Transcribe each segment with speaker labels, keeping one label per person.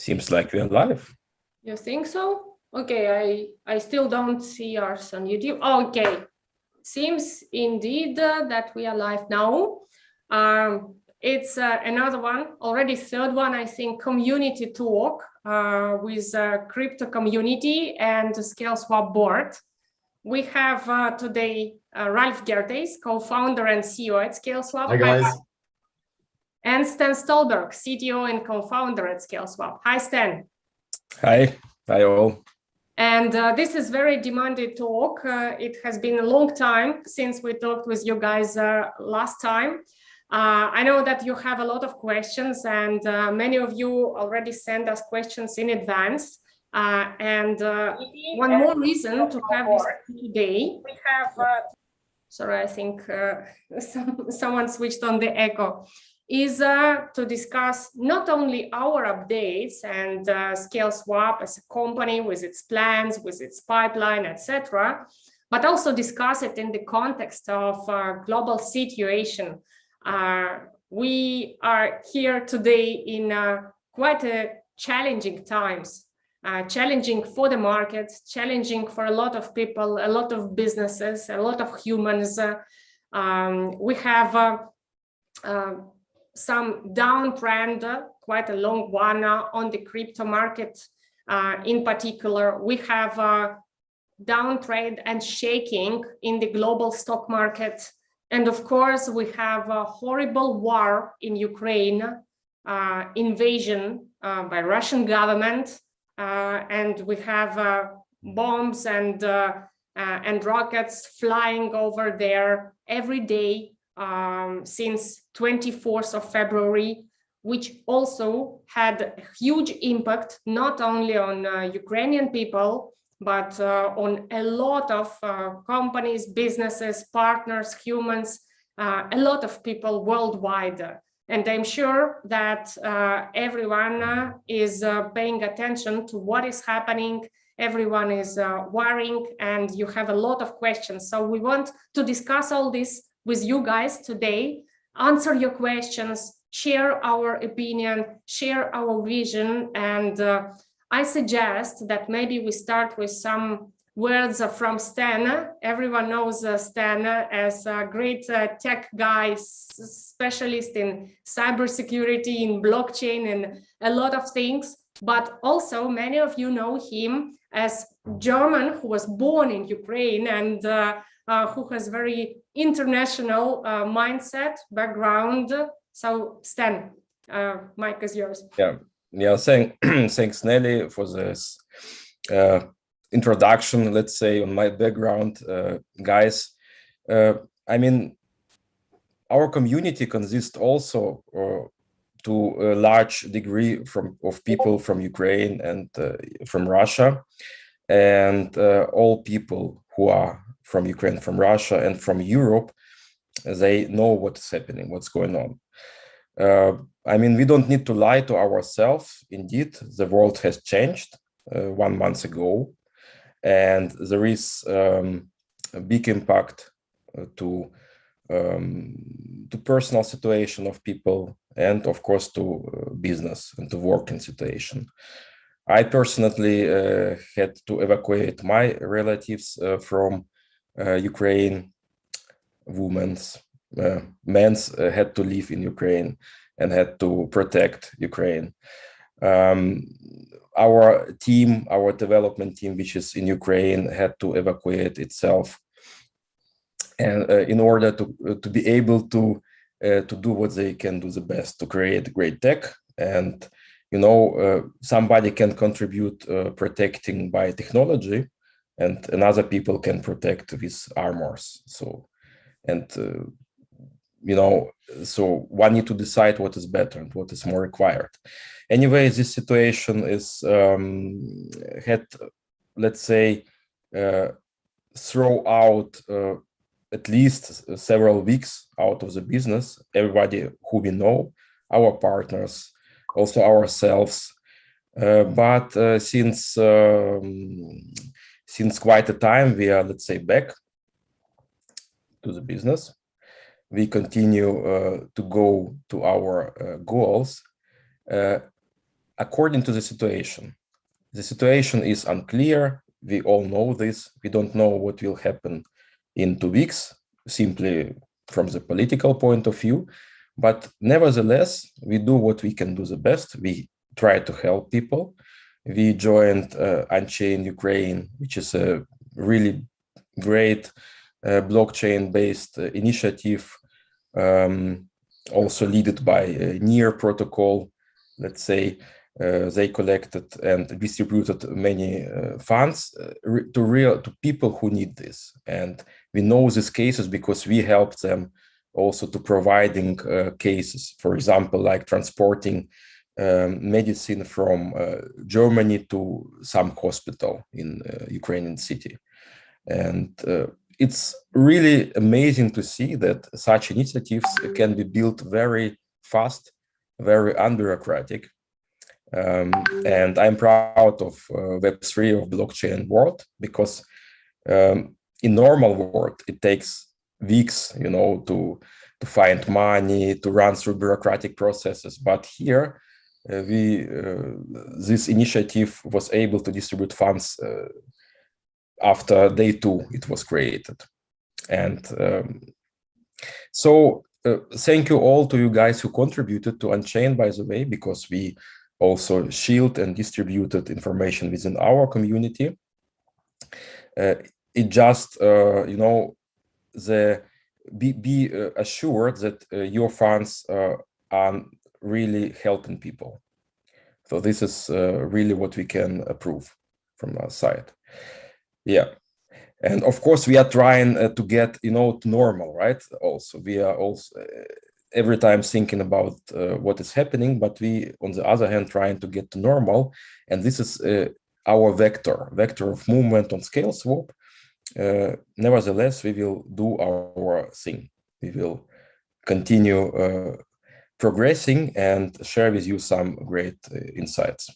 Speaker 1: Seems like we're live.
Speaker 2: You think so? Okay, I still don't see us on YouTube. Okay, seems indeed that we are live now. It's another one, already third one, I think, community talk with crypto community and Scaleswap board. We have today Ralph Gertes, co-founder and CEO at Scaleswap.
Speaker 3: Hi, guys.
Speaker 2: And Stan Stolberg, CTO and co-founder at Scaleswap. Hi, Stan.
Speaker 1: Hi all.
Speaker 2: And this is very demanded talk. It has been a long time since we talked with you guys last time. I know that you have a lot of questions, and many of you already sent us questions in advance. One more reason to have this today. We have, sorry, I think someone switched on the echo. Is to discuss not only our updates and Scaleswap as a company with its plans, with its pipeline, etc., but also discuss it in the context of global situation. We are here today in quite a challenging times, challenging for the markets, challenging for a lot of people, a lot of businesses, a lot of humans. We have some downtrend, quite a long one on the crypto market. In particular, we have downtrend and shaking in the global stock market. And of course, we have a horrible war in Ukraine, invasion by Russian government. And we have bombs and rockets flying over there every day. Since 24th of February, which also had a huge impact, not only on Ukrainian people, but on a lot of companies, businesses, partners, humans, a lot of people worldwide. And I'm sure that everyone is paying attention to what is happening. Everyone is worrying, and you have a lot of questions. So we want to discuss all this with you guys today, answer your questions, share our opinion, share our vision. And I suggest that maybe we start with some words from Stan. Everyone knows Stan as a great tech guy, specialist in cybersecurity, in blockchain, and a lot of things. But also many of you know him as German who was born in Ukraine and who has very international mindset, background. So Stan, mic is yours.
Speaker 1: Yeah. Thanks Nelly for this introduction, let's say, on my background, guys. I mean, our community consists also to a large degree of people from Ukraine and from Russia, and all people who are from Ukraine, from Russia, and from Europe, they know what's happening, what's going on. I mean, we don't need to lie to ourselves. Indeed, the world has changed 1 month ago, and there is a big impact to personal situation of people, and of course to business and to working situation. I personally had to evacuate my relatives from Ukraine. Women's, men's had to live in Ukraine and had to protect Ukraine. Our team, our development team, which is in Ukraine, had to evacuate itself, and in order to be able to do what they can do the best, to create great tech. And somebody can contribute protecting by technology, and another people can protect with armors. So one need to decide what is better and what is more required. Anyway, this situation is had, let's say, throw out at least several weeks out of the business, everybody who we know, our partners, also ourselves. But since quite a time, we are, let's say, back to the business. We continue to go to our goals. according to the situation. The situation is unclear. We all know this. We don't know what will happen in 2 weeks, simply from the political point of view. But nevertheless, we do what we can do the best. We try to help people. We joined Unchained Ukraine, which is a really great blockchain-based initiative, also led by NEAR protocol. Let's say they collected and distributed many funds to people who need this. And we know these cases because we helped them also to providing cases, for example, like transporting medicine from Germany to some hospital in Ukrainian city. And it's really amazing to see that such initiatives can be built very fast, very unbureaucratic. And I'm proud of Web3 of blockchain world, because in normal world, it takes weeks, you know, to find money, to run through bureaucratic processes. But here, this initiative was able to distribute funds after day 2 it was created. And so thank you all to you guys who contributed to Unchained, by the way, because we also shield and distributed information within our community. It just, you know, be assured that your funds are really helping people. So this is really what we can approve from our side. Yeah. And of course, we are trying to get, you know, to normal, right? Also, we are also every time thinking about what is happening, but we, on the other hand, trying to get to normal. And this is our vector of movement on Scaleswap. Nevertheless, we will do our thing. We will continue progressing and share with you some great insights.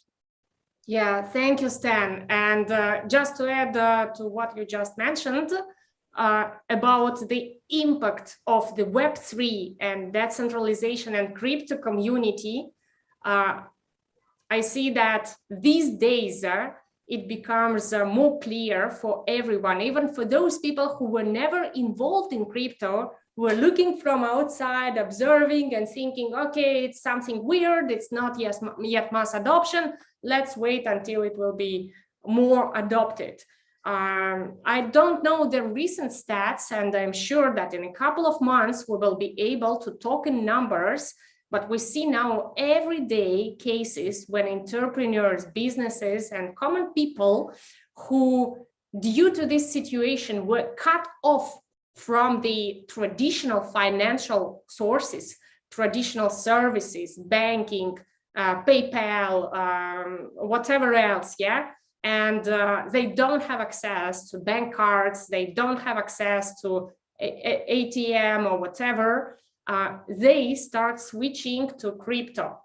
Speaker 2: Yeah, thank you, Stan. And just to add to what you just mentioned about the impact of the Web3 and decentralization and crypto community, I see that these days it becomes more clear for everyone, even for those people who were never involved in crypto, who are looking from outside, observing and thinking, okay, it's something weird, it's not yet mass adoption, let's wait until it will be more adopted. I don't know the recent stats, and I'm sure that in a couple of months we will be able to talk in numbers, but we see now everyday cases when entrepreneurs, businesses, and common people who, due to this situation, were cut off from the traditional financial sources, traditional services, banking, PayPal, whatever else, yeah? And they don't have access to bank cards, they don't have access to ATM or whatever, they start switching to crypto.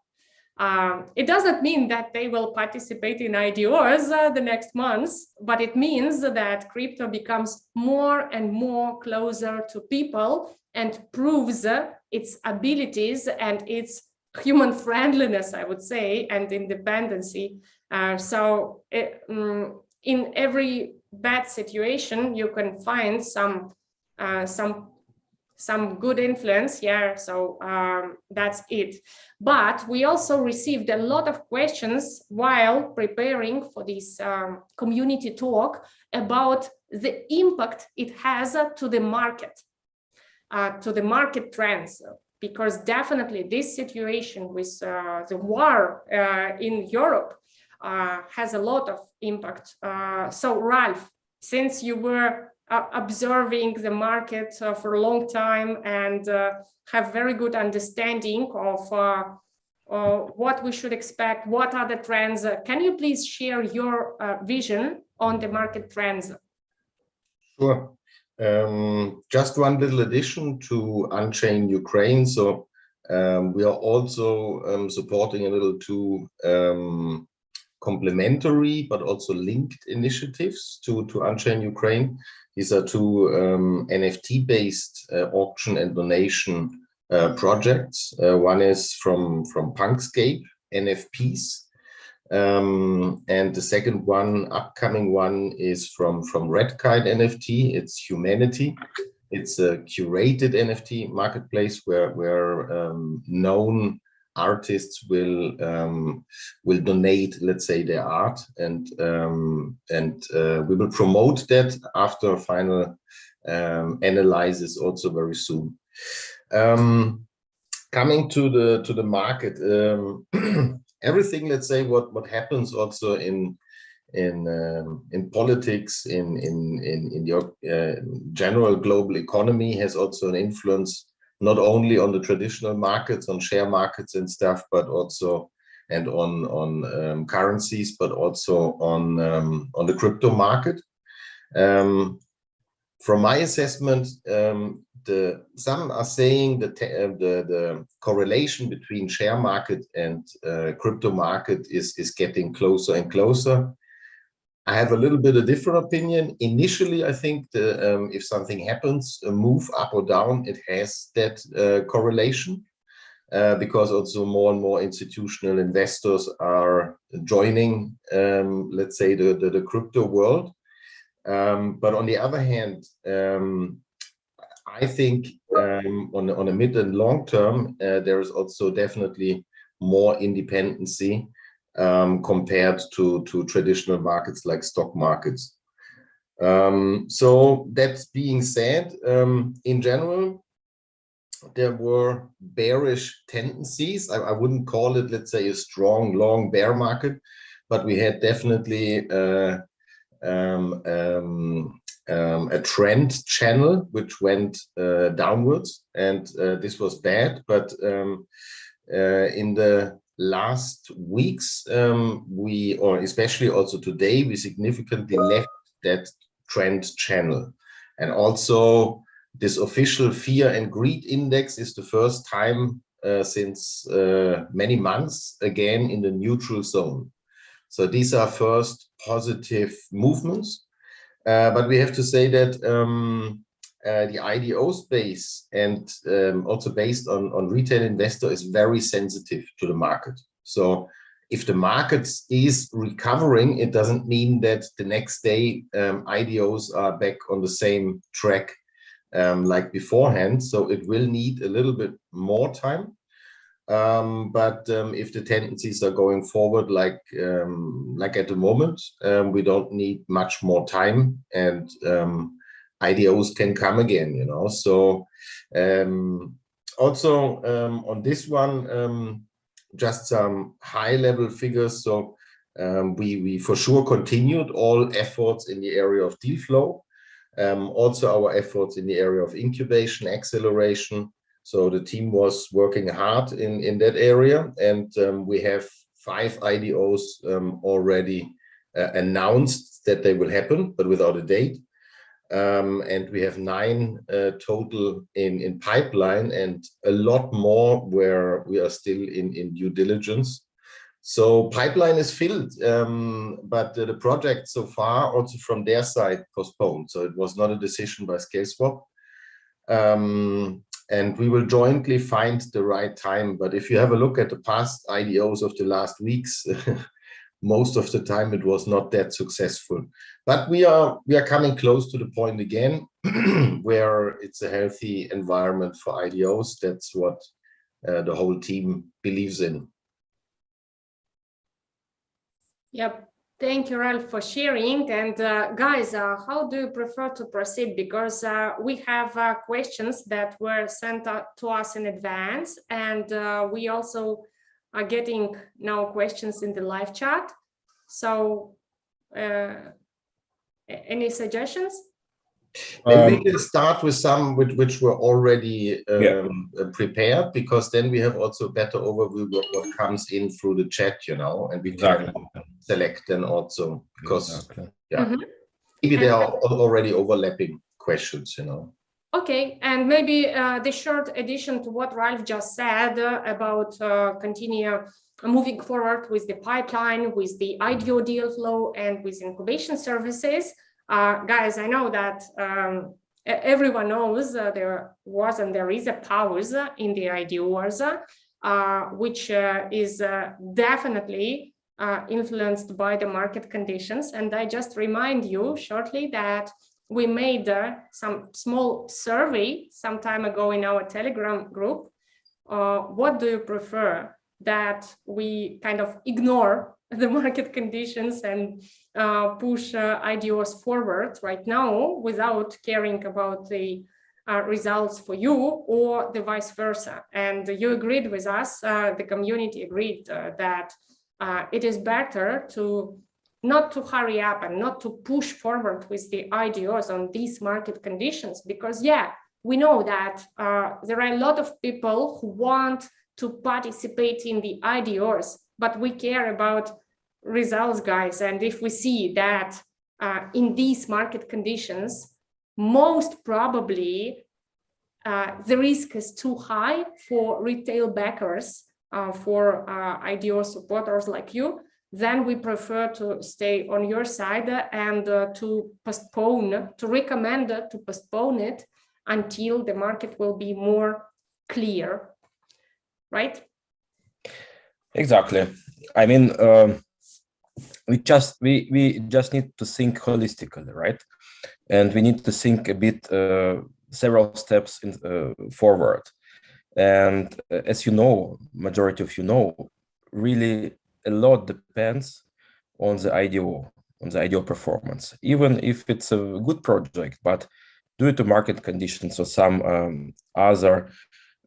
Speaker 2: It doesn't mean that they will participate in IDOs the next months, but it means that crypto becomes more and more closer to people and proves its abilities and its human friendliness, I would say, and independency. So in every bad situation, you can find some good influence, yeah, so that's it. But we also received a lot of questions while preparing for this community talk about the impact it has to the market trends, because definitely this situation with the war in Europe has a lot of impact. So Ralph, since you were observing the market for a long time and have very good understanding of what we should expect, what are the trends, can you please share your vision on the market trends?
Speaker 3: Sure. Just one little addition to Unchained Ukraine. So we are also supporting a little two complementary but also linked initiatives to Unchained Ukraine. These are two NFT-based auction and donation projects. One is from Punkscape NFPs, And the second one, upcoming one, is from Red Kite NFT. It's Humanity. It's a curated NFT marketplace where known artists will donate, let's say, their art, and we will promote that after final analysis also very soon. Coming to the market, everything, let's say, what happens also in politics, in your general global economy, has also an influence not only on the traditional markets, on share markets and stuff, but also and on currencies, but also on the crypto market. From my assessment, some are saying that the correlation between share market and crypto market is getting closer and closer. I have a little bit of different opinion. Initially, I think if something happens, a move up or down, it has that correlation, because also more and more institutional investors are joining, let's say, the crypto world. But on the other hand, I think on a mid and long term, there is also definitely more independency compared to traditional markets like stock markets. So that being said, in general, there were bearish tendencies. I wouldn't call it, let's say, a strong, long bear market, but we had definitely a trend channel which went downwards, and this was bad. But in the last weeks, or especially also today, we significantly left that trend channel. And also this official fear and greed index is the first time since many months again in the neutral zone. So these are first positive movements. But we have to say that the IDO space, and also based on retail investor, is very sensitive to the market. So if the market is recovering, it doesn't mean that the next day IDOs are back on the same track like beforehand. So it will need a little bit more time. But if the tendencies are going forward like at the moment, we don't need much more time, and IDOs can come again, you know. So also on this one, just some high level figures. So we for sure continued all efforts in the area of deal flow, also our efforts in the area of incubation, acceleration. So the team was working hard in that area, and we have 5 IDOs already announced that they will happen, but without a date. And we have 9 total in pipeline, and a lot more where we are still in due diligence. So pipeline is filled, but the project so far also from their side postponed. So it was not a decision by Scaleswap. And we will jointly find the right time. But if you have a look at the past IDOs of the last weeks, most of the time it was not that successful. But we are coming close to the point again where it's a healthy environment for IDOs. That's what the whole team believes in.
Speaker 2: Yep. Thank you, Ralph, for sharing. And guys, how do you prefer to proceed? Because we have questions that were sent to us in advance, and we also are getting now questions in the live chat. So any suggestions?
Speaker 3: Maybe we can start with some which were already prepared, because then we have also a better overview of what comes in through the chat, you know, and we can select then also, because maybe there are already overlapping questions, you know.
Speaker 2: Okay, and maybe the short addition to what Ralph just said about continue moving forward with the pipeline, with the IDO deal flow, and with incubation services. Guys, I know that everyone knows there was and there is a pause in the IDOs, which is definitely influenced by the market conditions. And I just remind you shortly that we made some small survey some time ago in our Telegram group. What do you prefer? That we kind of ignore the market conditions and push IDOs forward right now without caring about the results for you, or the vice versa. And you agreed with us, the community agreed that it is better to not to hurry up and not to push forward with the IDOs on these market conditions, because yeah, we know that there are a lot of people who want to participate in the IDOs, but we care about results, guys. And if we see that in these market conditions, most probably the risk is too high for retail backers, for IDO supporters like you, then we prefer to stay on your side and to recommend to postpone it until the market will be more clear, right?
Speaker 1: Exactly. I mean, we just need to think holistically, right? And we need to think a bit several steps forward. And as you know, majority of you know, really a lot depends on the IDO performance. Even if it's a good project, but due to market conditions or some other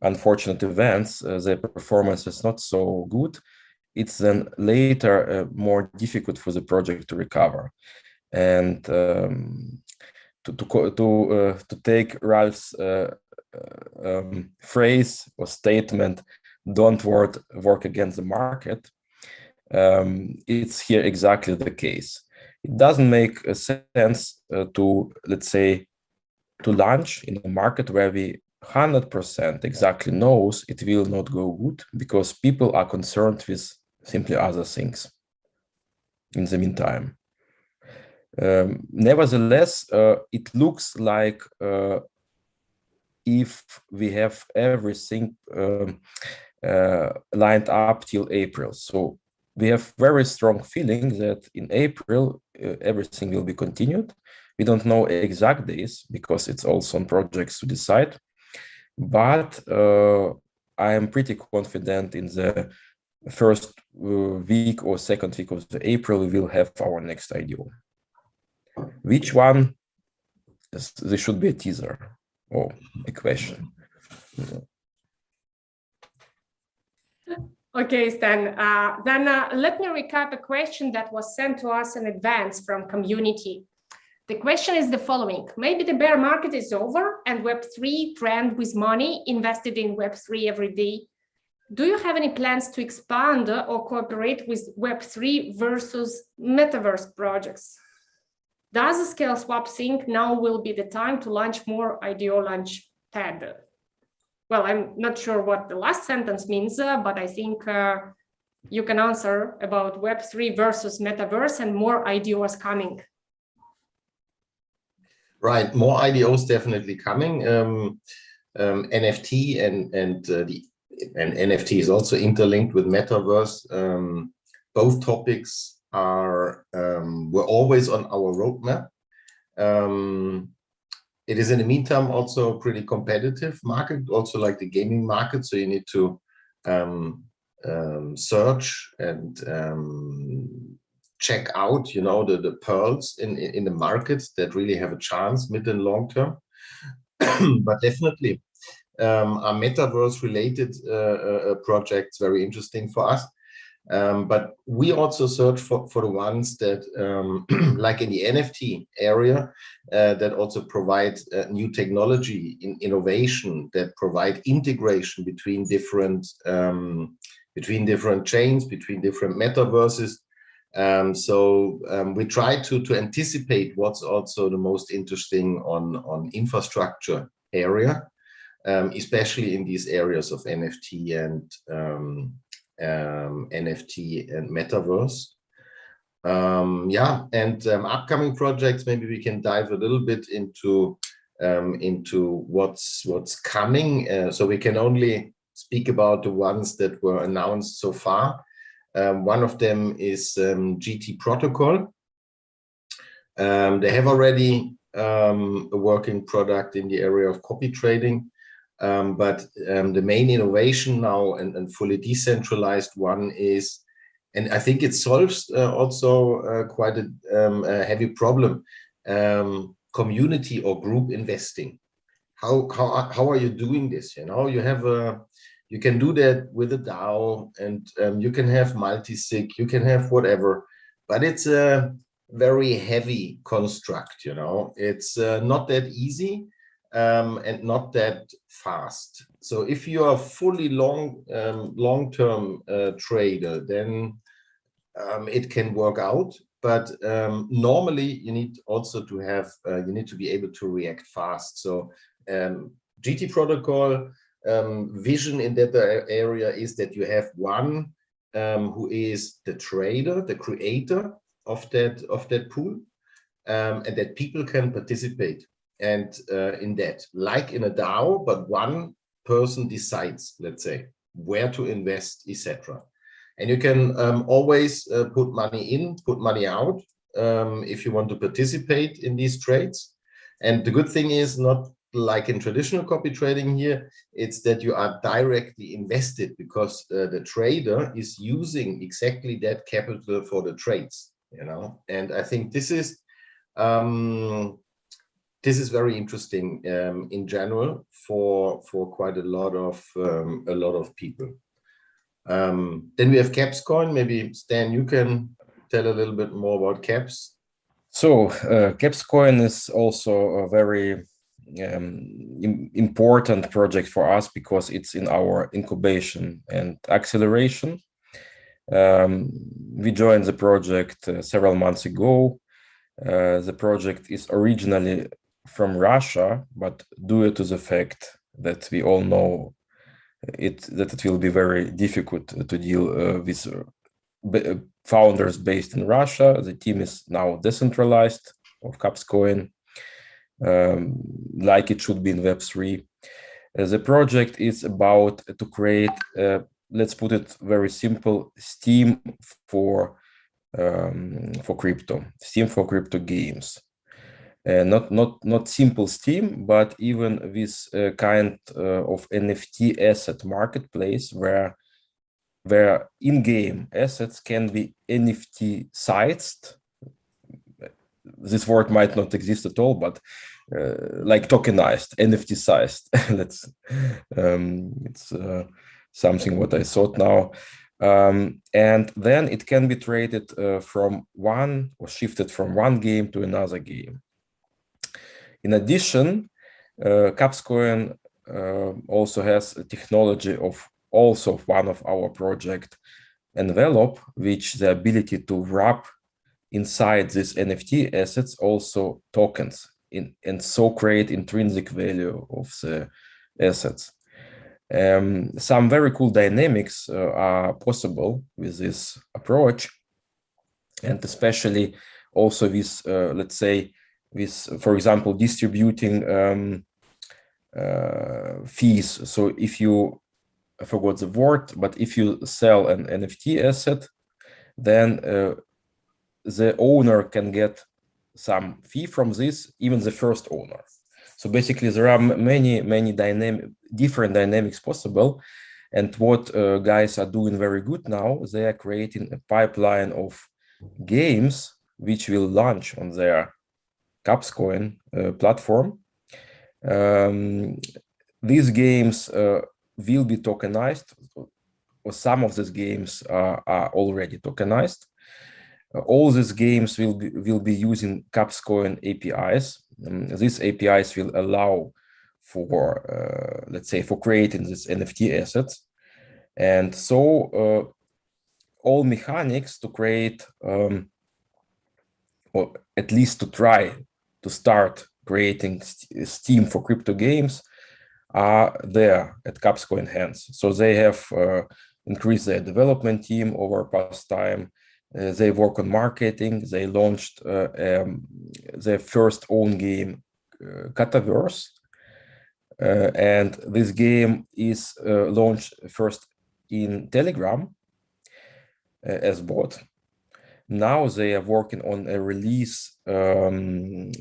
Speaker 1: unfortunate events, the performance is not so good. It's then later more difficult for the project to recover. And to take Ralph's phrase or statement, "Don't work against the market," it's here exactly the case. It doesn't make sense to, let's say, to launch in a market where we 100% exactly knows it will not go good, because people are concerned with simply other things in the meantime. Nevertheless, it looks like if we have everything lined up till April. So we have very strong feeling that in April, everything will be continued. We don't know exact days because it's also on projects to decide. But I am pretty confident in the first week or second week of April, we will have our next IDO. Which one? There should be a teaser or a question.
Speaker 2: Okay, Stan. Then let me recap a question that was sent to us in advance from community. The question is the following: maybe the bear market is over and Web3 trend with money invested in Web3 every day. Do you have any plans to expand or cooperate with Web3 versus metaverse projects? Does Scaleswap think now will be the time to launch more IDO launch pad? Well, I'm not sure what the last sentence means, but I think you can answer about Web3 versus metaverse and more IDOs coming.
Speaker 3: Right, more IDOs definitely coming. NFT and NFT is also interlinked with metaverse. Both topics were always on our roadmap. It is in the meantime also a pretty competitive market, also like the gaming market. So you need to search and check out, you know, the pearls in the markets that really have a chance mid and long term. But definitely are metaverse related projects very interesting for us. But we also search for the ones that, like in the NFT area, that also provide new technology, innovation, that provide integration between different chains, between different metaverses. We try to anticipate what's also the most interesting on infrastructure area, especially in these areas of NFT and metaverse. Upcoming projects, maybe we can dive a little bit into what's coming. So we can only speak about the ones that were announced so far. One of them is GT Protocol. They have already a working product in the area of copy trading, but the main innovation now and fully decentralized one is, and I think it solves also quite a heavy problem, community or group investing. How are you doing this? You know, you can do that with a DAO, and you can have multi-sig, you can have whatever, but it's a very heavy construct. You know, it's not that easy and not that fast. So if you are fully long-term trader, then it can work out. But normally you need also to have you need to be able to react fast. So GT Protocol vision in that area is that you have one who is the trader, the creator of that pool, and that people can participate and in that, like in a DAO, but one person decides, let's say, where to invest, etc. And you can always put money in, put money out if you want to participate in these trades. And the good thing is, not like in traditional copy trading here, it's that you are directly invested, because the trader is using exactly that capital for the trades, you know. And I think this is very interesting in general for quite a lot of people. Then we have Caps Coin. Maybe Stan, you can tell a little bit more about Caps.
Speaker 1: So Caps Coin is also a very important project for us, because it's in our incubation and acceleration. We joined the project several months ago. The project is originally from Russia, but due to the fact that we all know that it will be very difficult to deal with founders based in Russia, the team is now decentralized of Caps Coin, like it should be in Web3. The project is about to create, let's put it very simple, Steam for crypto, Steam for crypto games. Not simple Steam, but even with a kind of NFT asset marketplace where in-game assets can be NFT sized. This word might not exist at all, but like tokenized, NFT sized. Let's it's something what I thought now. And then it can be traded from one, or shifted from one game to another game. In addition, Caps Coin also has a technology of also one of our project, Envelope, which the ability to wrap inside these NFT assets also tokens and so create intrinsic value of the assets. Some very cool dynamics are possible with this approach, and especially also with, let's say, with, for example, distributing fees. So if you, I forgot the word, but if you sell an NFT asset, then the owner can get some fee from this, even the first owner. So basically, there are many different dynamics possible. And what guys are doing very good now, they are creating a pipeline of games which will launch on their Caps Coin platform. These games will be tokenized, or some of these games are already tokenized. All these games will be using Caps Coin APIs. These APIs will allow for, let's say, for creating these NFT assets. And so all mechanics to create, or at least to try to start creating Steam for crypto games are there at Caps Coin hands. So they have increased their development team over past time. They work on marketing. They launched their first own game, Cataverse. And this game is launched first in Telegram. as bought. Now they are working on a release in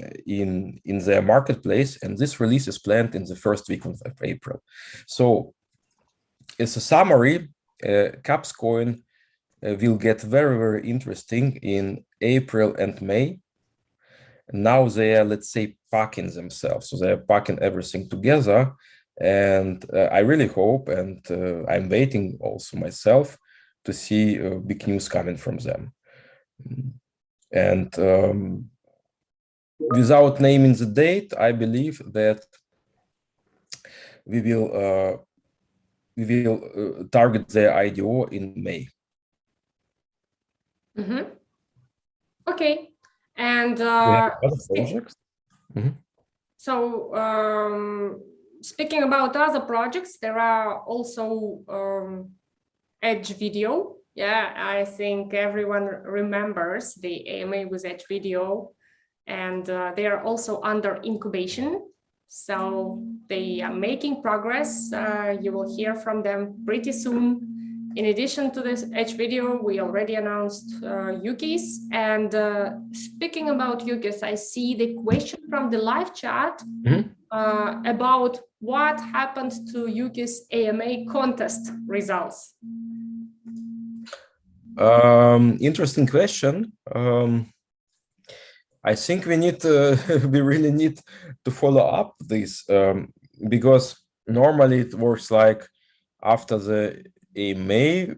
Speaker 1: their marketplace, and this release is planned in the first week of April. So as a summary, Caps coin will get very, very interesting in April and May. Now they are, let's say, packing themselves. So they are packing everything together. And I really hope, and I'm waiting also myself to see big news coming from them. And without naming the date, I believe that we will target their IDO in May.
Speaker 2: Mm-hmm. Okay. And
Speaker 1: other projects? Mm-hmm.
Speaker 2: So speaking about other projects, there are also Edge Video. Yeah, I think everyone remembers the AMA with Edge Video, and they are also under incubation. So they are making progress. You will hear from them pretty soon. In addition to this Edge Video, we already announced Yukis. And speaking about Yukis, I see the question from the live chat about what happened to Yukis AMA contest results.
Speaker 1: Interesting question. I think we need we really need to follow up this because normally it works like after the AMA,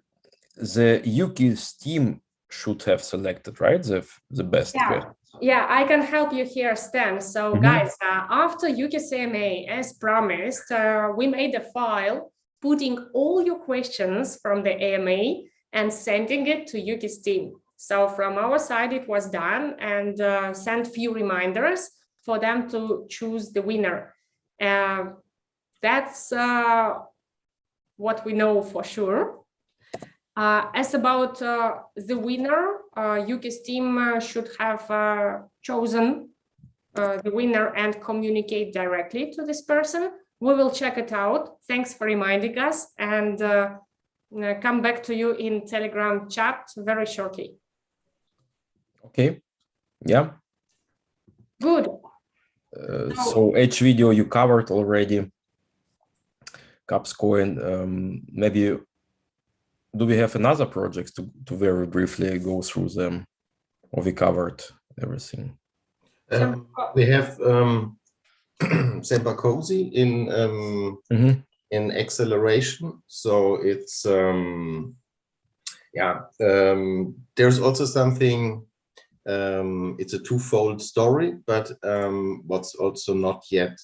Speaker 1: the Yuki's team should have selected, right? The best.
Speaker 2: Yeah. Yeah, I can help you here, Stan. So guys, after Yuki's AMA, as promised, we made a file putting all your questions from the AMA and sending it to Yuki's team. So from our side, it was done, and sent few reminders for them to choose the winner. That's what we know for sure. As about the winner, Yuki's team should have chosen the winner and communicate directly to this person. We will check it out. Thanks for reminding us, and come back to you in Telegram chat very shortly.
Speaker 1: Okay. Yeah.
Speaker 2: Good.
Speaker 1: So Edge Video you covered already. Caps coin. Maybe do we have another project to very briefly go through them, or we covered everything?
Speaker 3: We have Sempercozy in acceleration. So it's there's also something. It's a twofold story, but what's also not yet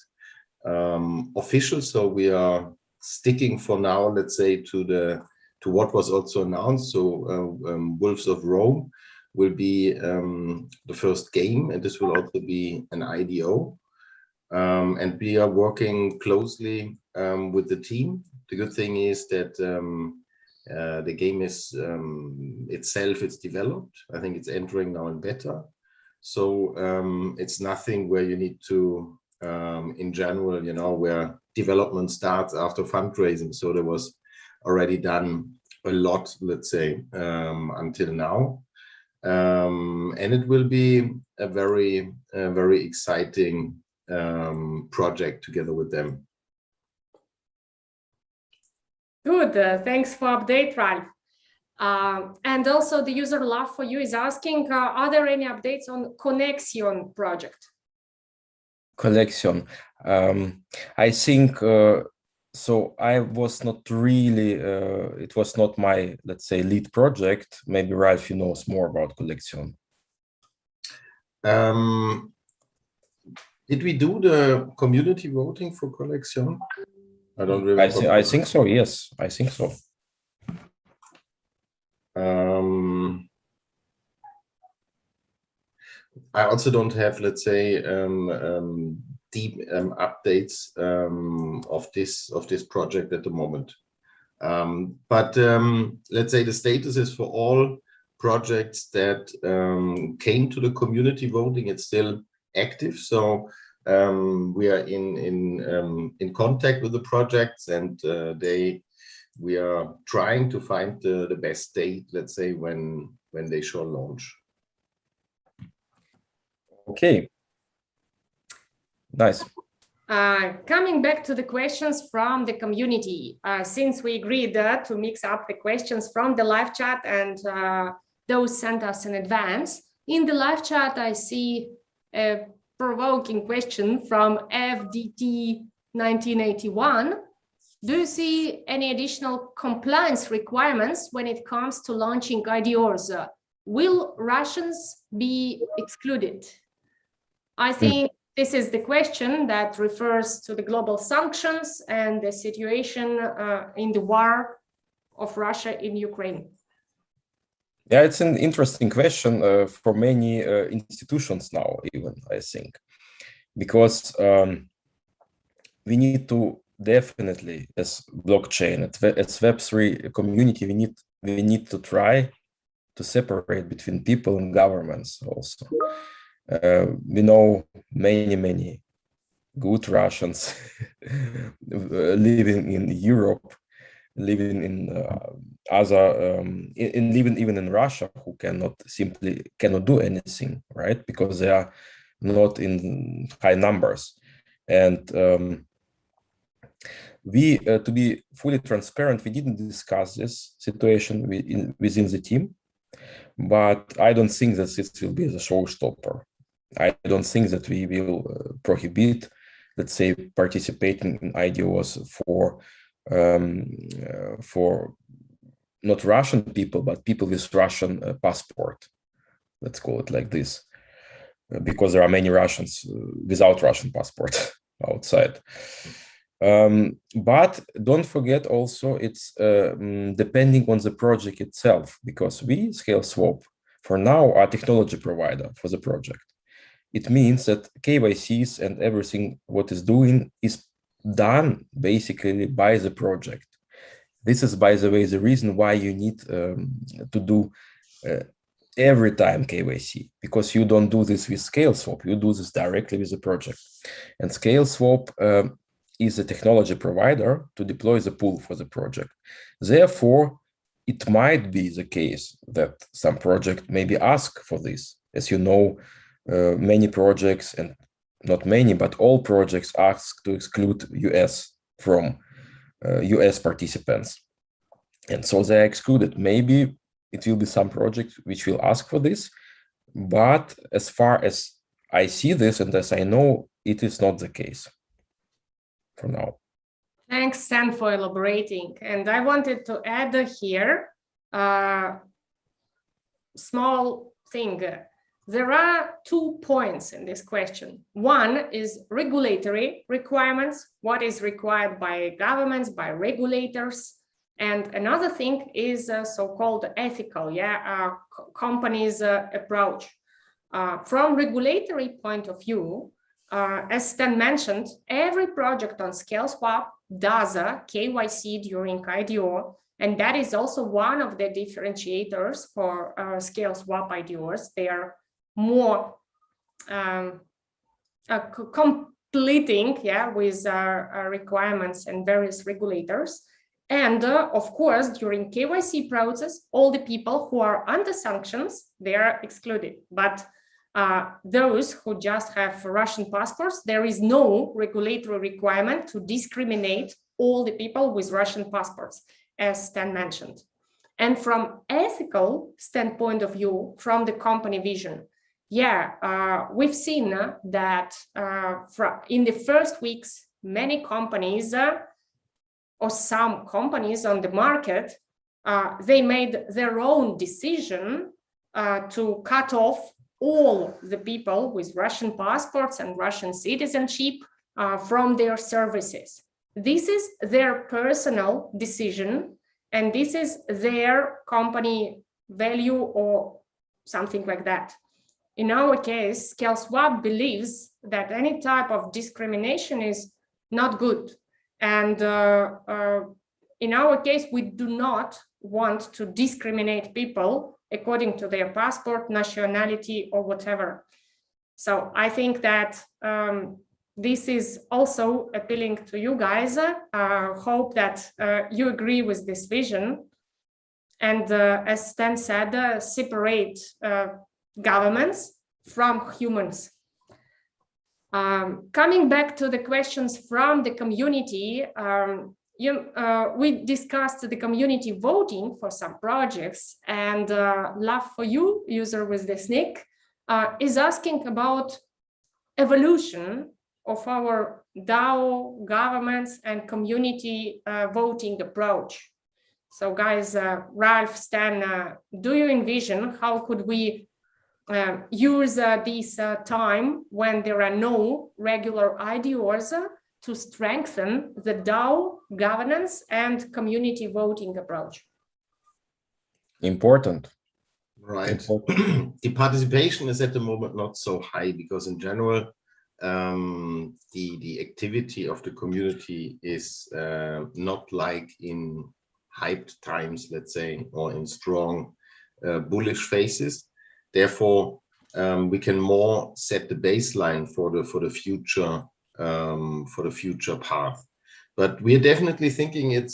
Speaker 3: official. So we are sticking for now, let's say, to what was also announced. So Wolves of Rome will be the first game, and this will also be an IDO. And we are working closely with the team. The good thing is that the game is itself is developed. I think it's entering now in beta. So it's nothing where you need to, in general, where development starts after fundraising. So there was already done a lot, let's say, until now. And it will be a very exciting project together with them.
Speaker 2: Good, thanks for update, Ralph. And also the user Love for You is asking, are there any updates on Connexion project?
Speaker 1: Collection. I think so. I was not really. It was not my, let's say, lead project. Maybe Ralph, you knows more about Collection.
Speaker 3: Did we do the community voting for Collection? I don't remember.
Speaker 1: I think so. Yes, I think so.
Speaker 3: I also don't have, let's say, deep updates of this project at the moment. But let's say the status is for all projects that came to the community voting, it's still active. So we are in contact with the projects, and they we are trying to find the best date, let's say, when they shall launch.
Speaker 1: Okay, nice.
Speaker 2: Coming back to the questions from the community, since we agreed to mix up the questions from the live chat and those sent us in advance, in the live chat I see a provoking question from FDT 1981. Do you see any additional compliance requirements when it comes to launching IDOs? Will Russians be excluded? I think this is the question that refers to the global sanctions and the situation in the war of Russia in Ukraine.
Speaker 1: Yeah, it's an interesting question for many institutions now, even, I think, because we need to definitely, as blockchain, as Web3 community, we need to try to separate between people and governments also. We know many good Russians living in Europe, living in other, living even in Russia, who cannot do anything, right? Because they are not in high numbers. And we, to be fully transparent, we didn't discuss this situation within the team, but I don't think that this will be the showstopper. I don't think that we will prohibit, let's say, participating in IDOs for not Russian people, but people with Russian passport. Let's call it like this, because there are many Russians without Russian passport outside. But don't forget also, it's depending on the project itself, because we, Scaleswap, for now, are technology provider for the project. It means that KYCs and everything what is doing is done basically by the project. This is, by the way, the reason why you need to do every time KYC, because you don't do this with Scaleswap, you do this directly with the project. And Scaleswap is a technology provider to deploy the pool for the project. Therefore, it might be the case that some project maybe ask for this. As you know, many projects, and not many, but all projects ask to exclude US from US participants. And so they are excluded. Maybe it will be some project which will ask for this, but as far as I see this and as I know, it is not the case for now.
Speaker 2: Thanks, Stan, for elaborating. And I wanted to add here a small thing. There are 2 points in this question. One is regulatory requirements, what is required by governments, by regulators. And another thing is so-called ethical, companies' approach. From regulatory point of view, as Stan mentioned, every project on Scaleswap does a KYC during IDO, and that is also one of the differentiators for Scaleswap IDOs. They are more completing with requirements and various regulators. And of course, during KYC process, all the people who are under sanctions, they are excluded. But those who just have Russian passports, there is no regulatory requirement to discriminate all the people with Russian passports, as Stan mentioned. And from ethical standpoint of view, from the company vision, we've seen that in the first weeks, many companies or some companies on the market, they made their own decision to cut off all the people with Russian passports and Russian citizenship from their services. This is their personal decision, and this is their company value or something like that. In our case, Scaleswap believes that any type of discrimination is not good. And in our case, we do not want to discriminate people according to their passport, nationality, or whatever. So I think that this is also appealing to you guys. Hope that you agree with this vision. And as Stan said, separate governments from humans. Coming back to the questions from the community, we discussed the community voting for some projects, and Love for You, user with this nick, is asking about evolution of our DAO, governments, and community voting approach. So guys, Ralph, Stan, do you envision how could we use this time when there are no regular IDOs to strengthen the DAO governance and community voting approach?
Speaker 1: Important.
Speaker 3: Right.
Speaker 1: Important.
Speaker 3: The participation is at the moment not so high because in general, the activity of the community is not like in hyped times, let's say, or in strong bullish phases. Therefore, we can more set the baseline for the future path. But we're definitely thinking it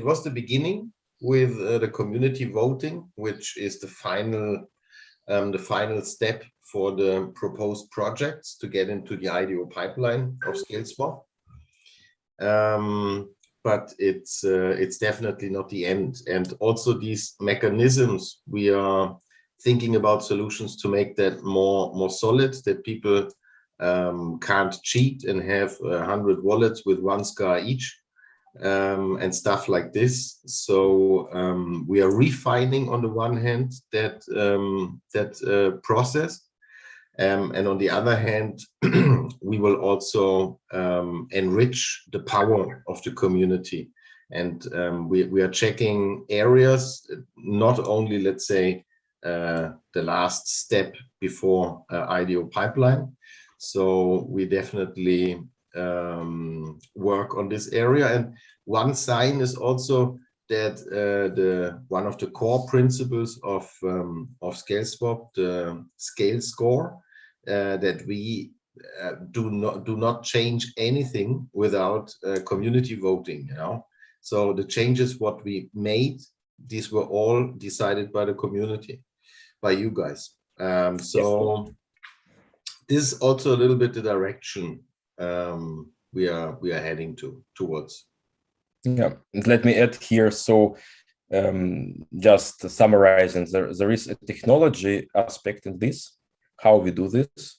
Speaker 3: was the beginning with the community voting, which is the final step for the proposed projects to get into the IDO pipeline of Scaleswap. But it's definitely not the end. And also these mechanisms, we are thinking about solutions to make that more solid, that people can't cheat and have 100 wallets with 1 SCA each, and stuff like this. So we are refining on the one hand that process, and on the other hand, we will also enrich the power of the community. And we are checking areas, not only, let's say, the last step before IDO pipeline. So we definitely work on this area. And one sign is also that one of the core principles of Scaleswap, the scale score, that we do not change anything without community voting. You know, so the changes what we made, these were all decided by the community, by you guys. So yes, this is also a little bit the direction we are heading towards.
Speaker 1: Yeah, and let me add here. So just summarizing, there is a technology aspect in this, how we do this.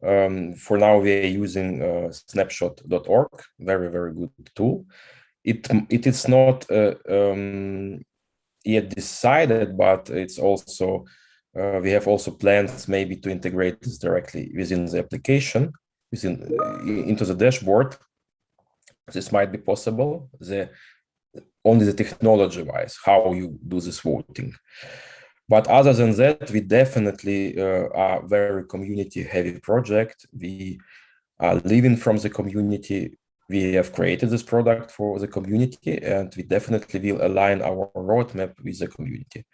Speaker 1: For now, we are using snapshot.org, very, very good tool. It is not yet decided, but it's also we have also plans maybe to integrate this directly within the application, into the dashboard. This might be possible. Only the technology-wise, how you do this voting. But other than that, we definitely are very community-heavy project. We are living from the community. We have created this product for the community, and we definitely will align our roadmap with the community.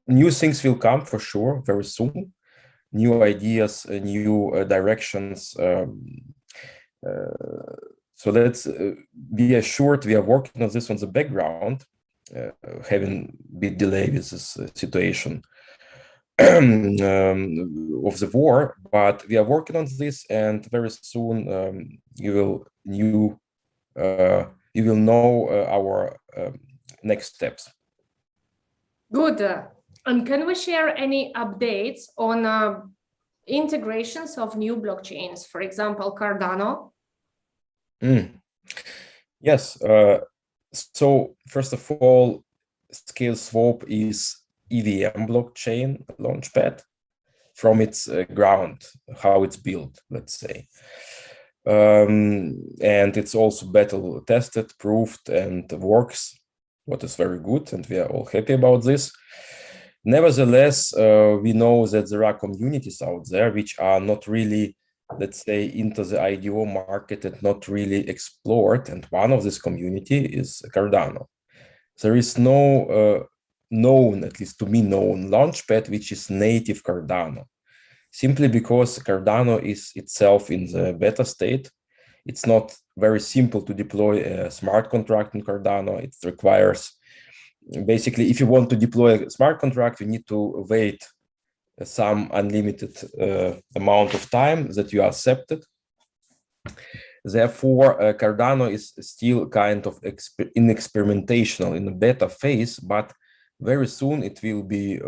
Speaker 1: New things will come for sure very soon. New ideas, new directions. So let's be assured we are working on this on the background, having a bit delay with this situation of the war, but we are working on this, and very soon you will know our next steps.
Speaker 2: Good. And can we share any updates on integrations of new blockchains, for example, Cardano?
Speaker 1: Yes. So first of all, Scaleswap is EVM blockchain launchpad from its ground, how it's built, let's say. And it's also battle tested, proved, and works, what is very good, and we are all happy about this. Nevertheless, we know that there are communities out there which are not really, let's say, into the IDO market and not really explored, and one of this community is Cardano. There is no known, at least to me known, launchpad which is native Cardano. simply because Cardano is itself in the beta state. It's not very simple to deploy a smart contract in Cardano. It requires, basically, if you want to deploy a smart contract, you need to wait some unlimited amount of time that you are accepted. Therefore, Cardano is still kind of in experimental, in the beta phase, but very soon it will be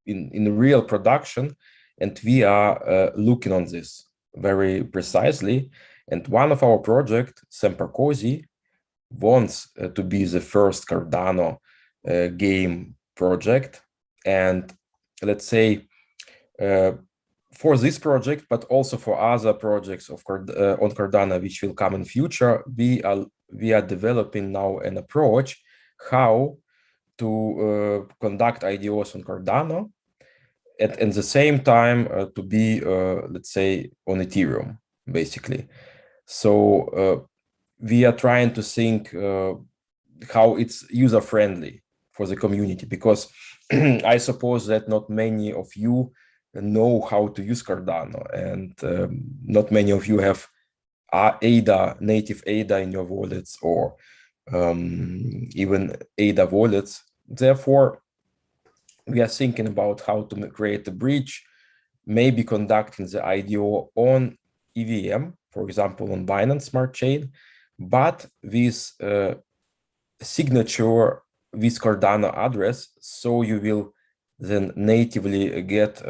Speaker 1: in real production, and we are looking on this very precisely. And one of our project, Sempercozy, wants to be the first Cardano game project. And let's say for this project, but also for other projects of on Cardano which will come in future, we are developing now an approach how to conduct IDOs on Cardano, at the same time to be, let's say, on Ethereum, basically. So we are trying to think how it's user-friendly for the community, because I suppose that not many of you know how to use Cardano, and not many of you have ADA, native ADA in your wallets, or even ADA wallets. Therefore, we are thinking about how to create a bridge, maybe conducting the IDO on EVM, for example, on Binance Smart Chain, but with signature with Cardano address, so you will then natively get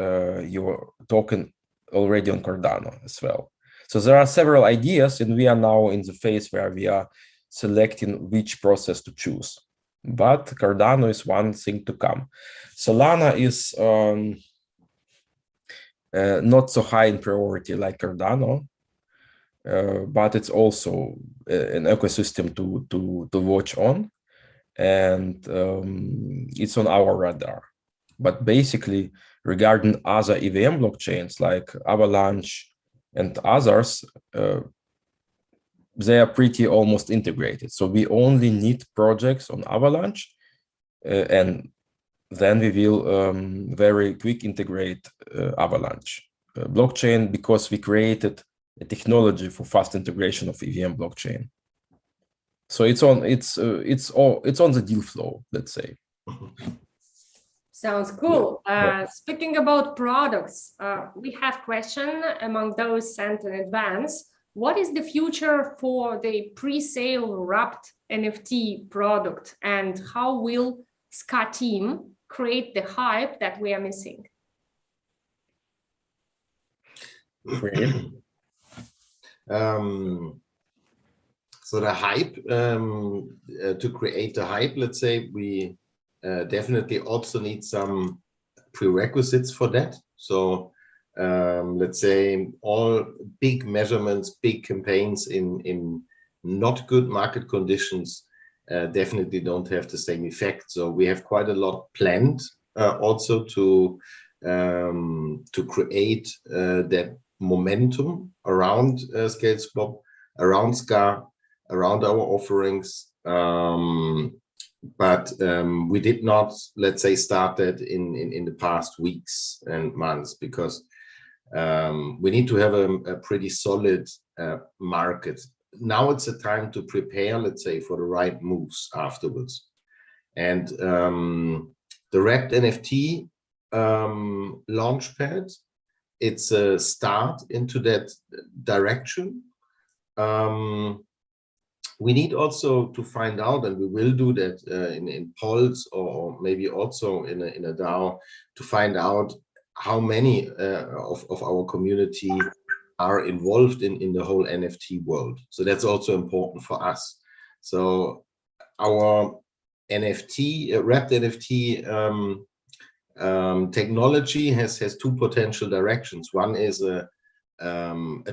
Speaker 1: your token already on Cardano as well. So there are several ideas, and we are now in the phase where we are selecting which process to choose. But Cardano is one thing to come. Solana is not so high in priority like Cardano, but it's also an ecosystem to watch on, and it's on our radar. But basically, regarding other EVM blockchains like Avalanche and others, they are pretty almost integrated. So we only need projects on Avalanche, and then we will very quick integrate Avalanche blockchain, because we created a technology for fast integration of EVM blockchain. So it's on the deal flow, let's say.
Speaker 2: Sounds cool. Speaking about products, we have question among those sent in advance. What is the future for the pre-sale wrapped NFT product, and how will SCA team create the hype that we are missing?
Speaker 3: So the hype, to create the hype, let's say, we definitely also need some prerequisites for that. So let's say all big measurements, big campaigns in not good market conditions definitely don't have the same effect. So we have quite a lot planned also to create that momentum around Scaleswap, around SCA, around our offerings. But we did not, let's say, start that in the past weeks and months, because we need to have a pretty solid market. Now it's a time to prepare, let's say, for the right moves afterwards. And the wrapped NFT launchpad, it's a start into that direction. We need also to find out, and we will do that in polls, or maybe also in a DAO, to find out how many of our community are involved in the whole NFT world. So that's also important for us. So our NFT, wrapped NFT technology has two potential directions. One is a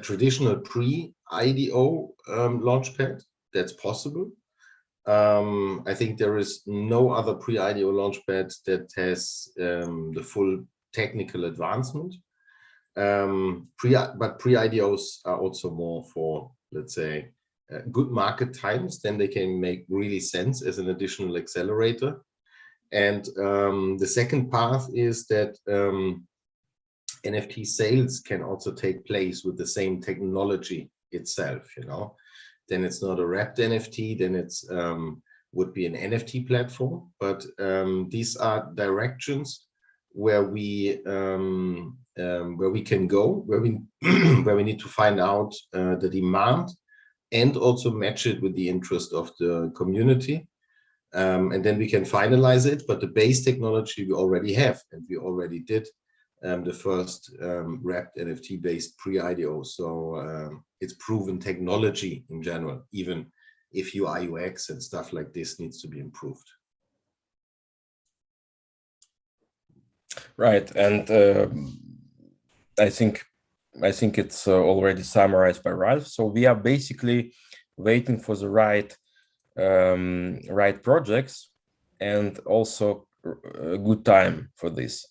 Speaker 3: traditional pre-IDO launchpad. That's possible. I think there is no other pre-IDO launchpad that has the full technical advancement. But pre-IDOs are also more for, let's say, good market times. Then they can make really sense as an additional accelerator. And the second path is that NFT sales can also take place with the same technology itself, you know. Then it's not a wrapped NFT, then it's would be an NFT platform. But these are directions where we can go, where we where we need to find out the demand and also match it with the interest of the community. And then we can finalize it. But the base technology we already have, and we already did the first wrapped NFT based pre-IDO. So it's proven technology in general, even if UI UX and stuff like this needs to be improved.
Speaker 1: Right, and I think it's already summarized by Ralph. So we are basically waiting for the right projects and also a good time for this.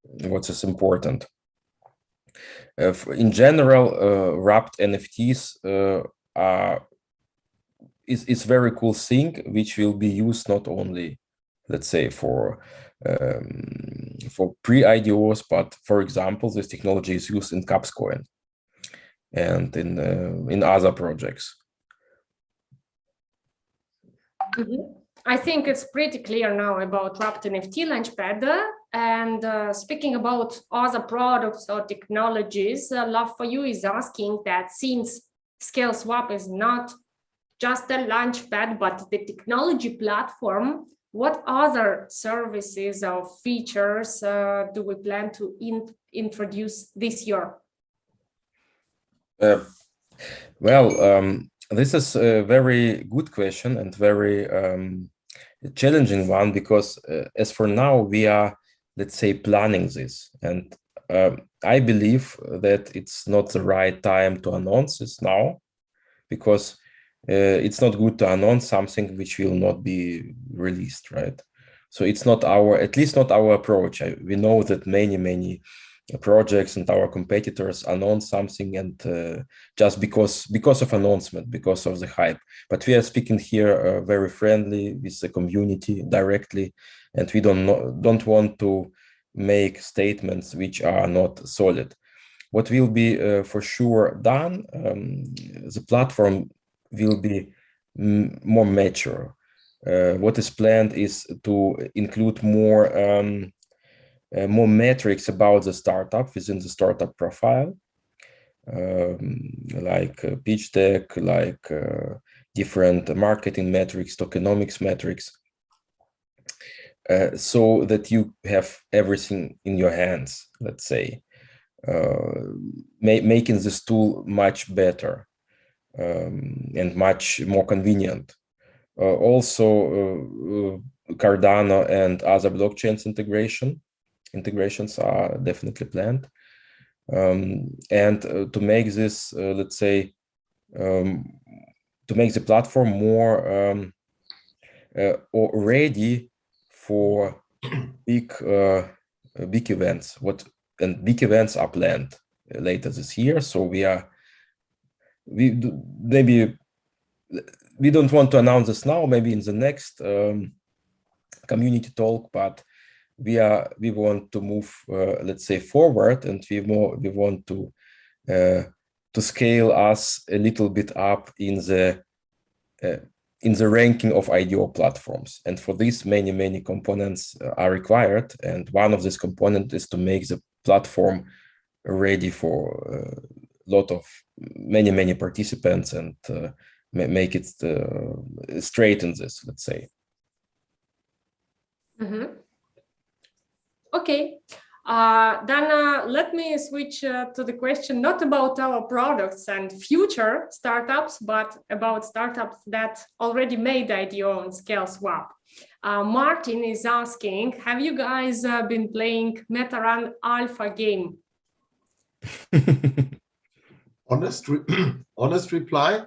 Speaker 1: What is important? In general, wrapped NFTs is very cool thing, which will be used not only, let's say, for pre-IDOs, but for example, this technology is used in CapsCoin and in other projects.
Speaker 2: I think it's pretty clear now about wrapped NFT Launchpad. And speaking about other products or technologies, Love for You is asking that since Scaleswap is not just a launchpad, but the technology platform, what other services or features do we plan to introduce this year?
Speaker 1: This is a very good question and very challenging one, because as for now, we are, let's say, planning this. And I believe that it's not the right time to announce this now, because it's not good to announce something which will not be released, right? So it's not at least not our approach. We know that many projects and our competitors announce something and just because of announcement, because of the hype. But we are speaking here very friendly with the community directly, and we don't want to make statements which are not solid. What will be for sure done, the platform will be more mature. What is planned is to include more metrics about the startup within the startup profile, like pitch deck, like different marketing metrics, tokenomics metrics, so that you have everything in your hands, let's say, making this tool much better and much more convenient. Also, Cardano and other blockchains integrations are definitely planned, and to make this, let's say, to make the platform more ready for big events. Big events are planned later this year. So maybe we don't want to announce this now, maybe in the next community talk, but we want to move, let's say, forward, and we want to scale us a little bit up in the ranking of IDO platforms. And for this, many components are required, and one of these components is to make the platform ready for many participants and make it straighten this, let's say.
Speaker 2: Okay, then let me switch to the question not about our products and future startups, but about startups that already made IDO on Scaleswap. Martin is asking, have you guys been playing MetaRun Alpha game?
Speaker 3: Honest reply?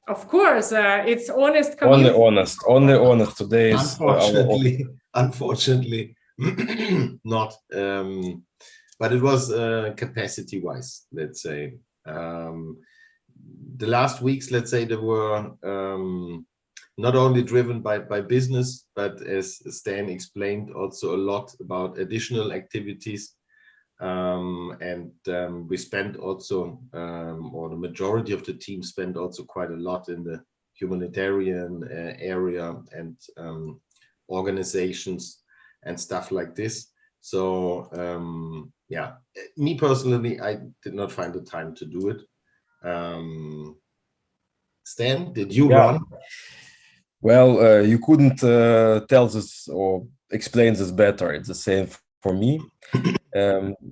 Speaker 2: Of course, it's honest community.
Speaker 1: Only honest. Today is
Speaker 3: unfortunately not. But it was capacity-wise, let's say. The last weeks, let's say, there were not only driven by business, but as Stan explained, also a lot about additional activities. We spent also, or the majority of the team spent also quite a lot in the humanitarian area and organizations and stuff like this. So yeah, me personally, I did not find the time to do it. Stan, did you run?
Speaker 1: Well, you couldn't tell this or explain this better. It's the same for me.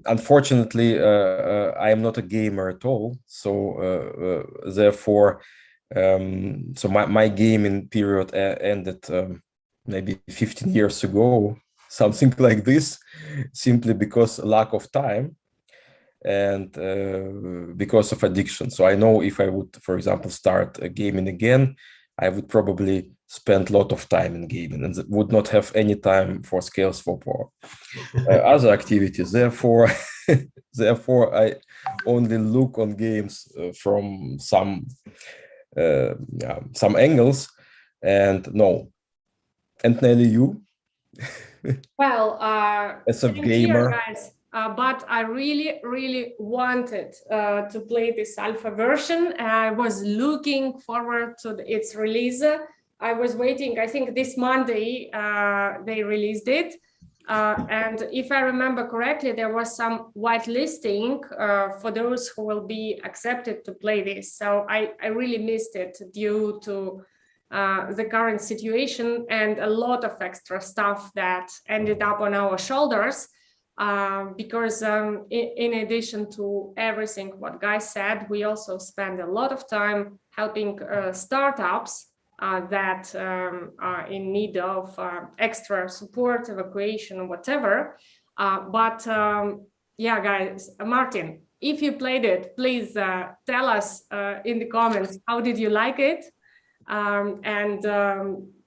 Speaker 1: Unfortunately, I am not a gamer at all. So therefore, so my gaming period ended maybe 15 years ago, something like this, simply because lack of time and because of addiction. So I know if I would, for example, start gaming again, I would probably spend a lot of time in gaming and would not have any time for Scaleswap or other activities. Therefore, I only look on games from some angles, and no. And Nelly, you?
Speaker 2: Well,
Speaker 1: as a
Speaker 2: same
Speaker 1: gamer,
Speaker 2: here, guys. But I really wanted to play this alpha version. I was looking forward to its release. I was waiting, I think this Monday they released it. And if I remember correctly, there was some whitelisting for those who will be accepted to play this. So I really missed it due to the current situation and a lot of extra stuff that ended up on our shoulders. Because in addition to everything what Guy said, we also spend a lot of time helping startups that are in need of extra support, evacuation, whatever. Yeah, guys, Martin, if you played it, please tell us in the comments, how did you like it?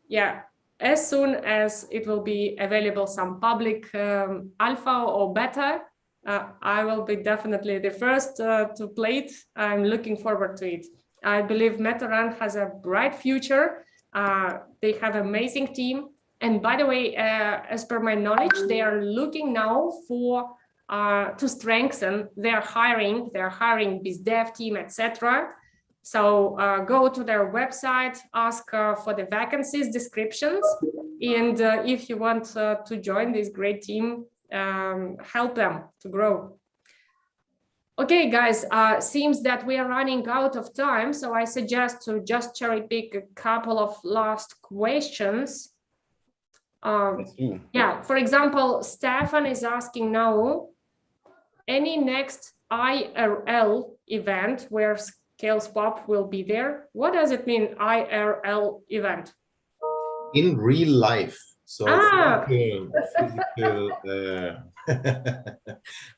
Speaker 2: Yeah, as soon as it will be available some public alpha or beta, I will be definitely the first to play it. I'm looking forward to it. I believe Metaran has a bright future. They have an amazing team. And by the way, as per my knowledge, they are looking now for to strengthen their hiring. They're hiring this dev team, etc. So go to their website, ask for the vacancies descriptions, and if you want to join this great team, help them to grow. Okay, guys, seems that we are running out of time, so I suggest to just cherry pick a couple of last questions. Yeah, for example, Stefan is asking now, any next IRL event where Scaleswap will be there? What does it mean, IRL event?
Speaker 3: In real life. So physical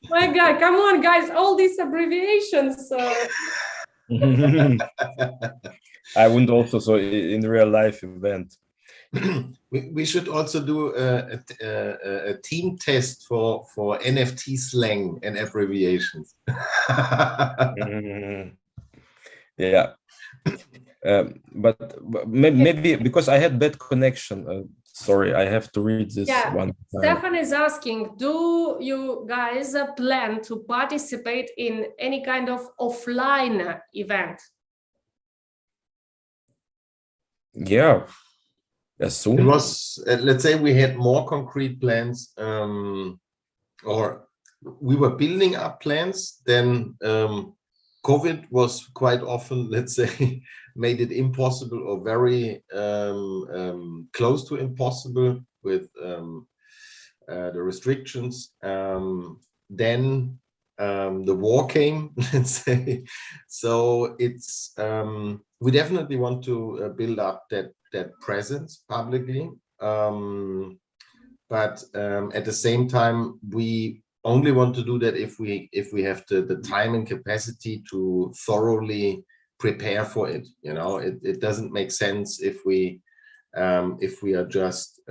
Speaker 2: My God, come on, guys, all these abbreviations.
Speaker 1: I wouldn't also, so in real life event.
Speaker 3: We should also do a team test for NFT slang and abbreviations.
Speaker 1: Yeah. But maybe because I had bad connection. Sorry, I have to read this one.
Speaker 2: Stefan is asking, do you guys plan to participate in any kind of offline event?
Speaker 1: Yeah. As soon.
Speaker 3: It was, let's say we had more concrete plans, or we were building up plans, then COVID was quite often, let's say, made it impossible or very close to impossible with the restrictions. Then the war came, let's say. So it's we definitely want to build up that presence publicly, but at the same time we only want to do that if we have the time and capacity to thoroughly prepare for it. You know, it doesn't make sense if we are just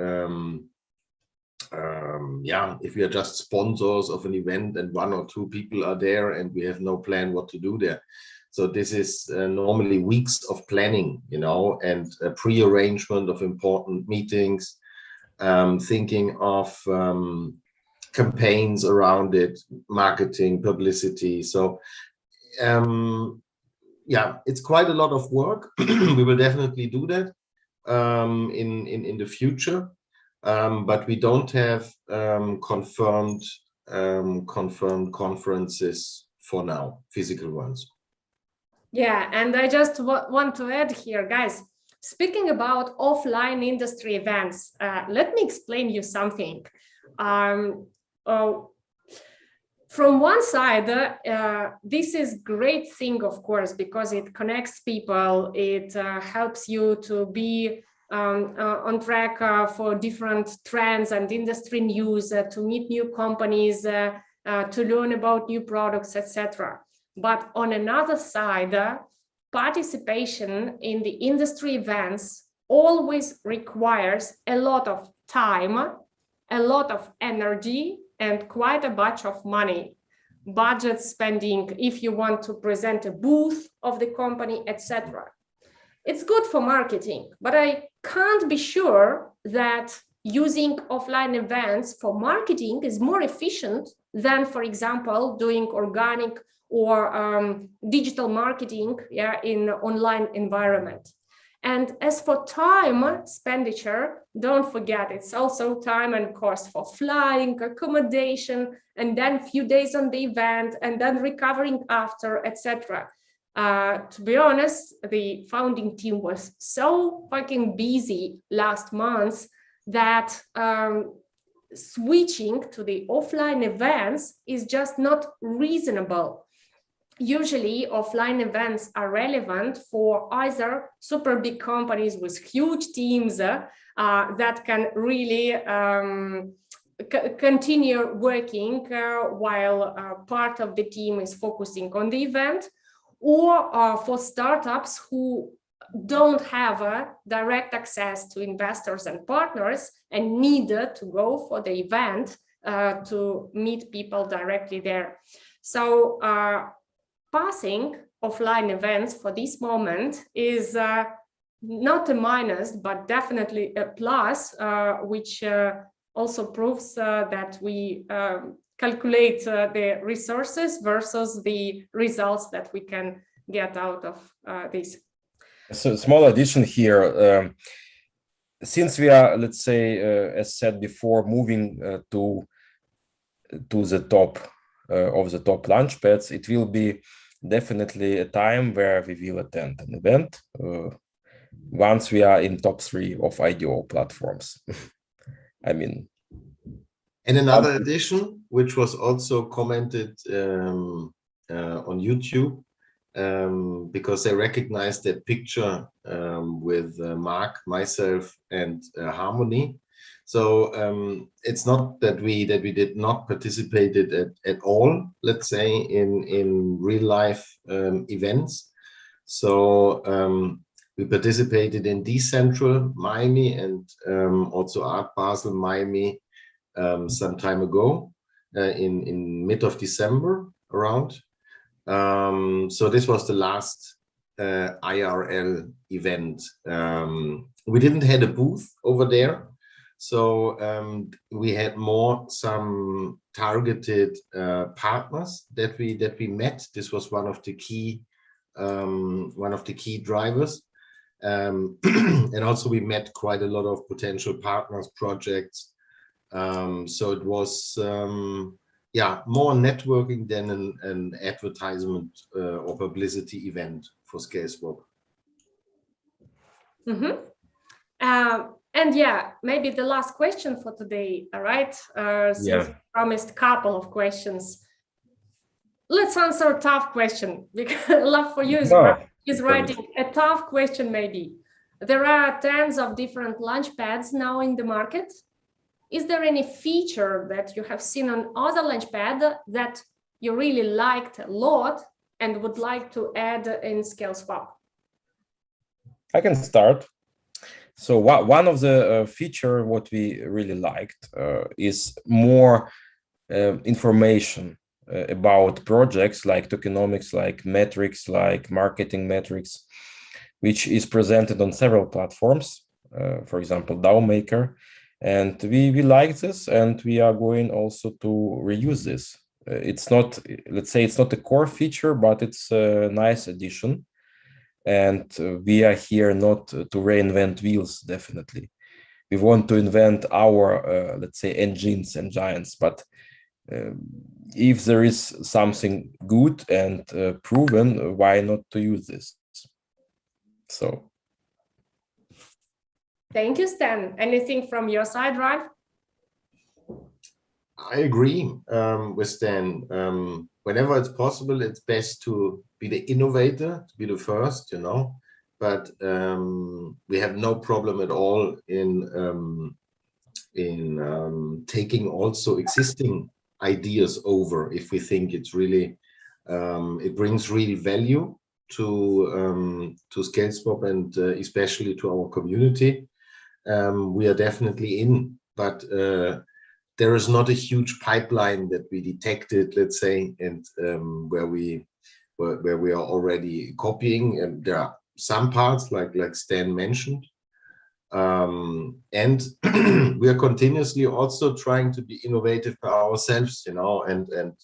Speaker 3: if we are just sponsors of an event and one or two people are there and we have no plan what to do there. So this is normally weeks of planning, you know, and pre-arrangement of important meetings, thinking of campaigns around it, marketing, publicity. So yeah, it's quite a lot of work. We will definitely do that in the future, but we don't have confirmed conferences for now, physical ones.
Speaker 2: Yeah, and I just want to add here, guys, speaking about offline industry events, let me explain you something. From one side, this is great thing, of course, because it connects people. It helps you to be on track for different trends and industry news, to meet new companies, to learn about new products, etc. But on another side, participation in the industry events always requires a lot of time, a lot of energy, and quite a bunch of money, budget spending if you want to present a booth of the company, etc. It's good for marketing, but I can't be sure that using offline events for marketing is more efficient than, for example, doing organic or digital marketing, yeah, in online environment. And as for time expenditure, don't forget, it's also time and cost for flying, accommodation, and then a few days on the event, and then recovering after, etc. To be honest, the founding team was so fucking busy last month that switching to the offline events is just not reasonable. Usually offline events are relevant for either super big companies with huge teams that can really continue working while part of the team is focusing on the event, or for startups who don't have direct access to investors and partners and need to go for the event to meet people directly there. So passing offline events for this moment is not a minus, but definitely a plus, which also proves that we calculate the resources versus the results that we can get out of this.
Speaker 1: So small addition here. Since we are, let's say, as said before, moving to the top of the top launchpads, it will be definitely a time where we will attend an event once we are in top 3 of IDO platforms. I mean,
Speaker 3: and another addition, which was also commented on YouTube, because they recognized that picture with Mark, myself, and Harmony. So it's not that we did not participate at all, let's say, in real life events. So we participated in Decentral Miami and also Art Basel Miami some time ago in mid of December around. So this was the last IRL event. We didn't have a booth over there. So we had more some targeted partners that we met. This was one of the key drivers, and also we met quite a lot of potential partners, projects. So it was yeah, more networking than an advertisement or publicity event for Scaleswap.
Speaker 2: Mm-hmm. And yeah, maybe the last question for today, all right? Since we promised a couple of questions, let's answer a tough question, because love for you is writing a tough question maybe. There are tons of different launchpads now in the market. Is there any feature that you have seen on other launchpad that you really liked a lot and would like to add in Scaleswap?
Speaker 1: I can start. So one of the feature what we really liked is more information about projects like tokenomics, like metrics, like marketing metrics, which is presented on several platforms, for example, DAO Maker. And we like this, and we are going also to reuse this. It's not, let's say, it's not a core feature, but it's a nice addition. And we are here not to reinvent wheels, definitely. We want to invent our, let's say, engines and giants. But if there is something good and proven, why not to use this? So.
Speaker 2: Thank you, Stan. Anything from your side, Ralph?
Speaker 3: I agree with Stan. Whenever it's possible, it's best to be the innovator, to be the first, you know. But we have no problem at all in taking also existing ideas over if we think it's really it brings real value to Scaleswap and especially to our community. We are definitely in, but there is not a huge pipeline that we detected, let's say, and where we are already copying, and there are some parts like Stan mentioned, and we are continuously also trying to be innovative by ourselves, you know, and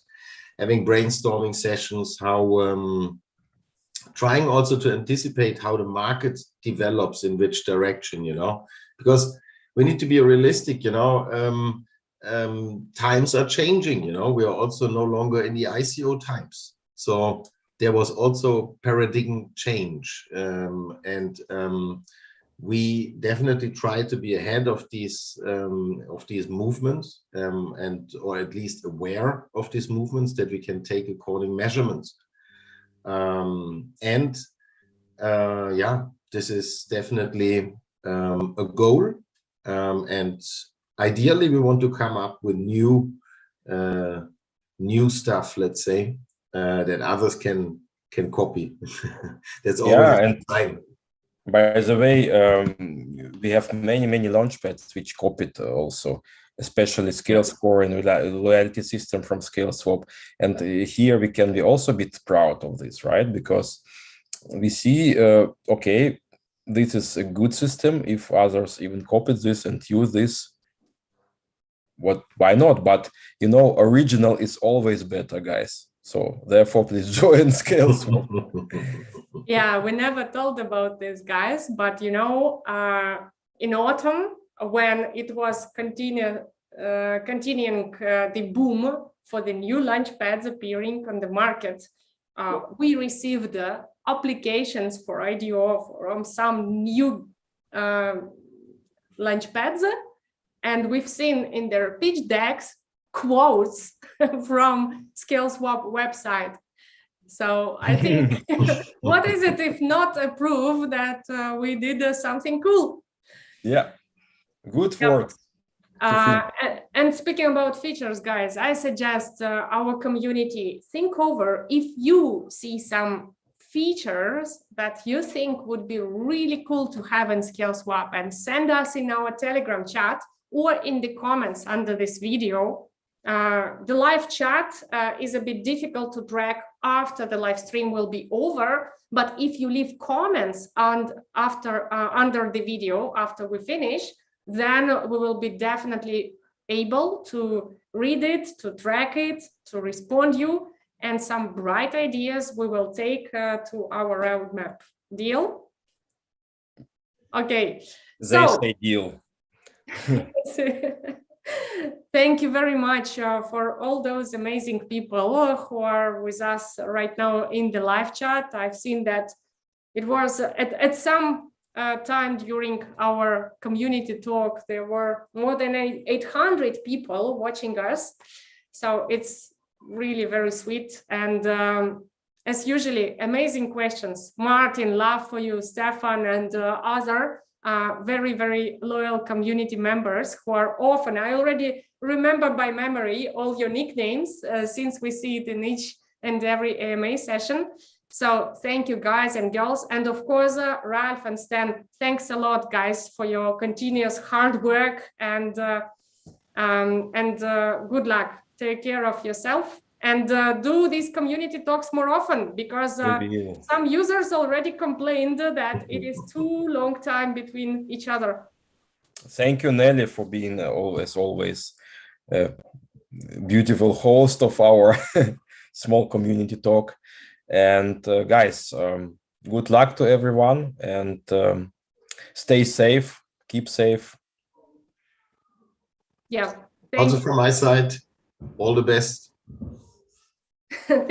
Speaker 3: having brainstorming sessions, how trying also to anticipate how the market develops, in which direction, you know, because we need to be realistic, you know. Times are changing, you know. We are also no longer in the ICO times, so there was also paradigm change, and we definitely try to be ahead of these movements, and or at least aware of these movements, that we can take according measurements. And yeah, this is definitely a goal, and ideally we want to come up with new stuff, let's say, that others can copy. That's always
Speaker 1: and
Speaker 3: time.
Speaker 1: by the way, we have many launchpads which copied also, especially Scalescore and loyalty system from Scaleswap. And here we can be also a bit proud of this, right? Because we see, okay, this is a good system. If others even copied this and use this, why not? But you know, original is always better, guys. So therefore, please join Scaleswap.
Speaker 2: Yeah, we never told about this, guys, but you know, in autumn, when it was continuing the boom for the new launchpads appearing on the market, we received applications for IDO from some new launchpads, and we've seen in their pitch decks quotes from Scaleswap website. So I think, what is it if not a proof that we did something cool?
Speaker 1: Yeah, good work.
Speaker 2: And speaking about features, guys, I suggest our community think over if you see some features that you think would be really cool to have in Scaleswap, and send us in our Telegram chat or in the comments under this video. The live chat is a bit difficult to track after the live stream will be over, but if you leave comments under the video after we finish, then we will be definitely able to read it, to track it, to respond you, and some bright ideas we will take to our roadmap. Deal? Okay.
Speaker 1: They say deal.
Speaker 2: Thank you very much for all those amazing people who are with us right now in the live chat. I've seen that it was at some time during our community talk, there were more than 800 people watching us. So it's really very sweet. And as usually, amazing questions. Martin, love for you, Stefan, and other very loyal community members who are often, I already remember by memory all your nicknames since we see it in each and every AMA session. So thank you, guys and girls. And of course, Ralph and Stan, thanks a lot, guys, for your continuous hard work, and good luck. Take care of yourself and do these community talks more often, because some users already complained that it is too long time between each other.
Speaker 1: Thank you, Nelly, for being always beautiful host of our small community talk. And guys, good luck to everyone, and stay safe, keep safe.
Speaker 2: Yeah.
Speaker 3: Also from my side, all the best.
Speaker 2: Thank